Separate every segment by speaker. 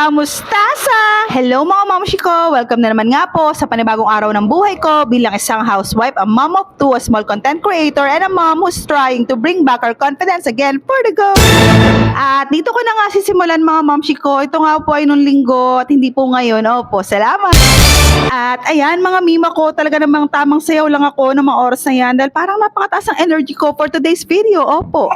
Speaker 1: Mustasa! Hello mga mamshi ko! Welcome na naman nga po sa panibagong araw ng buhay ko bilang isang housewife, a mom of two, a small content creator, and a mom who's trying to bring back our confidence again for the go! At dito ko na nga sisimulan mga mamshi ko. Ito nga po ay nung linggo at hindi po ngayon. Opo, salamat! At ayan mga mima ko, talaga namang tamang sayaw lang ako ng mga oras na yan dahil parang napakataas ang energy ko for today's video. Opo.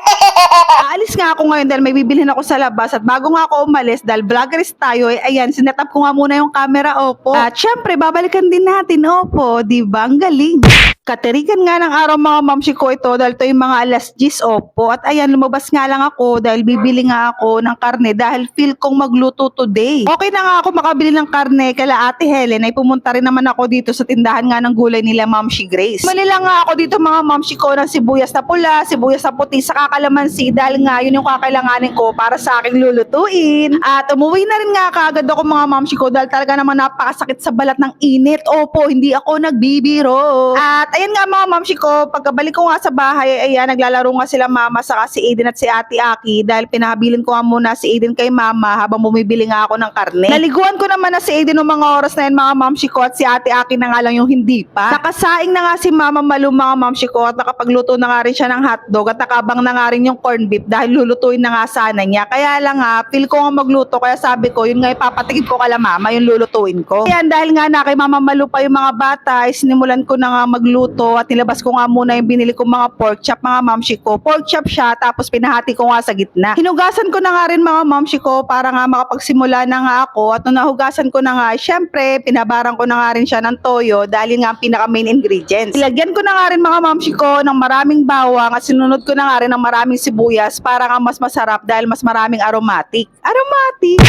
Speaker 1: Aalis nga ako ngayon dahil may bibilhin ako sa labas at bago nga ako umalis dahil vloggerist tayo, ayan, sinetap ko nga muna yung camera, opo. At syempre, babalikan din natin, opo, diba? Ang galing. Katerigan nga ng araw mga mamshi ko ito dahil ito yung mga alas 10, opo. At ayan, lumabas nga lang ako dahil bibili nga ako ng karne dahil feel kong magluto today. Okay na nga ako makabili ng karne kala Ate Helen ay pumunta rin naman ako dito sa tindahan nga ng gulay nila Mamshi Grace. Manila nga ako dito mga mamshi ko ng sibuyas na pula, sibuyas na puti sa kakalamansi dahil nga yun yung kakailanganin ko para sa aking lulutuin. At umuwi na rin nga kaagad ako mga mamshi ko dahil talaga naman napakasakit sa balat ng init. Opo, hindi ako nagbibiro. At ayan nga mga mamshi ko, pagkabalik ko nga sa bahay, ayan, naglalaro nga sila mama saka si Aiden at si Ate Aki dahil pinahabilin ko nga muna si Aiden kay mama habang bumibili nga ako ng karne. Naliguan ko naman na si Aiden noong mga oras na yan mga mamshi ko at si Ate Aki na nga lang yung hindi pa. Nakasaing na nga si Mama Malu mga mamshi ko at nakapagluto na nga rin siya ng hotdog at nakabang na nga rin yung corn beef dahil lulutuin na nga sana niya. Kaya lang nga, feel ko nga magluto kaya sabi ko, yun nga ipapatikim ko kala mama yung lulutuin ko. Ayan, dahil nga na kay Mama Malu pa yung mga bata, sinimulan ko na nga magluto at nilabas ko nga muna yung binili kong mga pork chop mga mamshi ko. Pork chop siya tapos pinahati ko nga sa gitna. Hinugasan ko na nga rin mga mamshi ko para nga makapagsimula na nga ako at nung nahugasan ko na nga, syempre, pinabarang ko na nga rin siya ng toyo dahil yun nga ang pinaka main ingredients. Ilagyan ko na nga rin mga mamshi ko ng maraming bawang at sinunod ko na nga rin ng maraming sibuyas para nga mas masarap dahil mas maraming aromatic. Aromatic?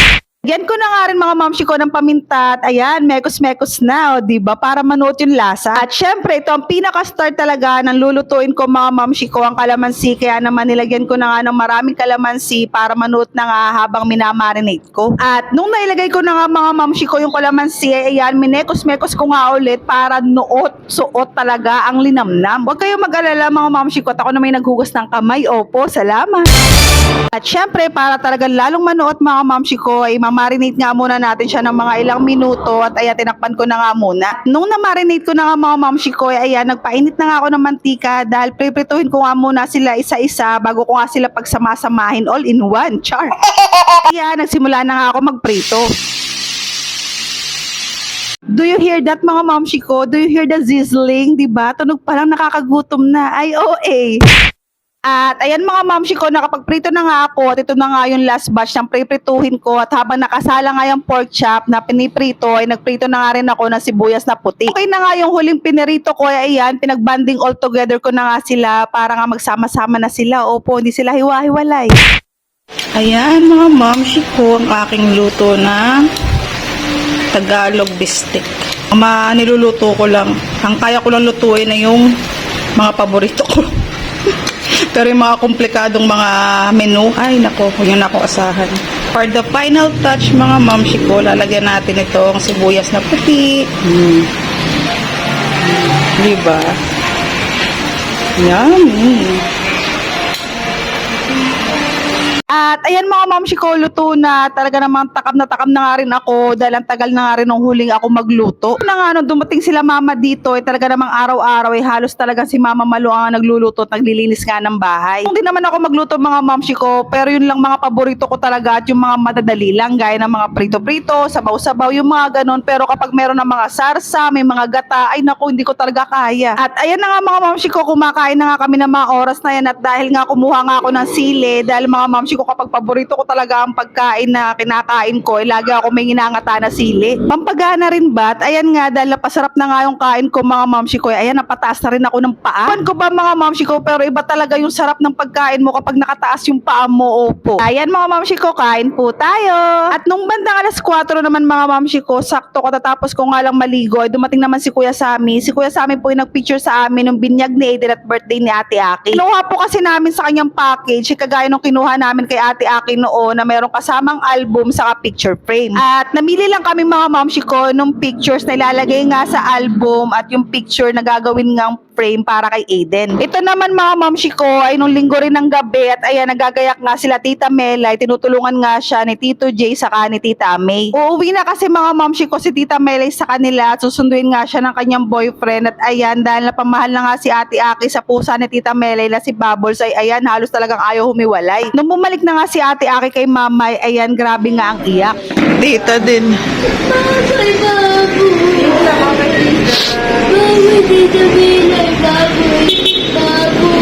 Speaker 1: Lagyan ko na nga rin mga mamshi ko ng paminta at ayan, mekos-mekos na, o diba? Para manuot yung lasa. At syempre, ito ang pinaka-start talaga ng lulutuin ko mga mamshi ko, ang kalamansi. Kaya naman nilagyan ko na nga ng maraming kalamansi para manuot na nga habang minamarinate ko. At nung nailagay ko na nga mga mamshi ko yung kalamansi, ayan, minekos-mekos ko nga ulit para suot talaga ang linamnam. Huwag kayong mag-alala mga mamshi ko at ako na may naghugas ng kamay. Opo, salamat. At syempre, para talagang lalong manuot mga mamshi ko, ay marinate nga muna natin siya ng mga ilang minuto at ayan, tinakpan ko na nga muna. Nung na-marinate ko na nga mga mamshi ko, ayan, nagpainit na nga ako ng mantika dahil priprituhin ko nga muna sila isa-isa bago ko nga sila pagsamasamahin all in one. Char! Ayan, nagsimula na nga ako magprito. Do you hear that mga mamshi ko? Do you hear the sizzling? Diba? Tunog pa lang nakakagutom na. Ay, OA! At ayan mga mamshi ko, nakapagprito na nga ako at ito na nga yung last batch ng priprituhin ko at habang nakasala nga yung pork chop na piniprito ay nagprito na nga rin ako ng sibuyas na puti. Okay na nga yung huling pinirito ko ay ayan, pinagbanding all together ko na nga sila para nga magsama-sama na sila. Opo, hindi sila hiwa-hiwalay. Ayan mga mamshi ko, ang aking luto na Tagalog bistek. Niluluto ko lang. Ang kaya ko lang lutuin ay yung mga paborito ko. Pero yung mga komplikadong mga menu, ay nako, huwag nyo na ako asahan. For the final touch mga mamshi ko, lalagyan natin itong sibuyas na puti. Diba? Yummy. At ayan mga mamshi ko, luto na. Talaga namang takam na nga rin ako dahil ang tagal na nga rin nung huling ako magluto. Na nga nung dumating sila mama dito, talaga namang araw-araw halos talaga si Mama Malu ang nagluluto at naglilinis nga ng bahay. Kung din naman ako magluto mga mamshi ko, pero yun lang mga paborito ko talaga at yung mga madadali lang gaya ng mga prito-prito, sabaw-sabaw, yung mga ganon. Pero kapag meron ng mga sarsa, may mga gata, ay naku, hindi ko talaga kaya. At ayan na nga mga mamshi ko, kumakain na nga kami ng mga oras na yan at dahil nga kumuha nga ako ng sili, dahil mga mamshi ko kapag paborito ko talaga ang pagkain na kinakain ko, lagi ako may ginangata na sili. Pampagana rin ba? At ayan nga, dahil napasarap na nga yung kain ko mga mamshi ko, ayan, napataas na rin ako ng paa. Ewan ko ba mga mamshi ko, pero iba talaga yung sarap ng pagkain mo kapag nakataas yung paa mo, opo. Ayan mga mamshi ko, kain po tayo. At nung bandang alas 4 naman mga mamshi ko, sakto katatapos ko nga lang maligo, ay dumating naman si Kuya Sammy. Si Kuya Sammy po yung nagpicture sa amin ng binyag ni Aiden at birthday ni Ate Aki. Kinuha po kasi namin sa kanyang package, kagaya nung kinuha namin kay Ate Aki noon na mayroong kasamang album saka picture frame. At namili lang kami mga mamshi ko nung pictures na ilalagay nga sa album at yung picture na gagawin ngang frame para kay Aiden. Ito naman mga mamshi ko ay nung linggo rin ng gabi at ayan nagagayak nga sila Tita Melay, tinutulungan nga siya ni Tito J saka ni Tita May. Uuwi na kasi mga mamshi ko si Tita Melay sa kanila at susunduin nga siya ng kanyang boyfriend at ayan dahil napamahal na nga si Ate Aki sa pusa ni Tita Melay na si Bubbles ay ayan halos talagang ayaw humiwalay. Nung bumalik na nga si Ate Aki kay Mamay, ayan grabe nga ang iyak.
Speaker 2: Tita din.
Speaker 3: Baboy, baboy. Baboy, Tita Melay, baboy. Baboy.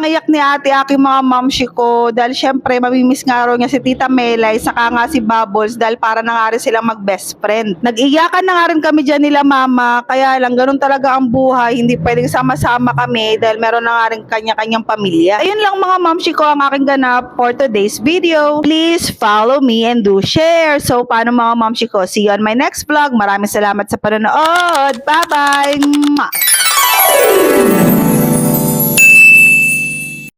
Speaker 1: Ngayak ni Ate Aki mga mamshi ko dahil syempre mamimiss nga raw niya si Tita Melay saka nga si Bubbles dahil para na nga rin silang mag-best friend. Nag-iyakan na nga rin kami dyan nila mama kaya lang ganun talaga ang buhay, hindi pwedeng sama-sama kami dahil meron na nga rin kanya-kanyang pamilya. Ayun lang mga mamshi ko ang aking ganap for today's video. Please follow me and do share. So paano mga mamshi ko? See you on my next vlog. Maraming salamat sa panonood. Bye-bye!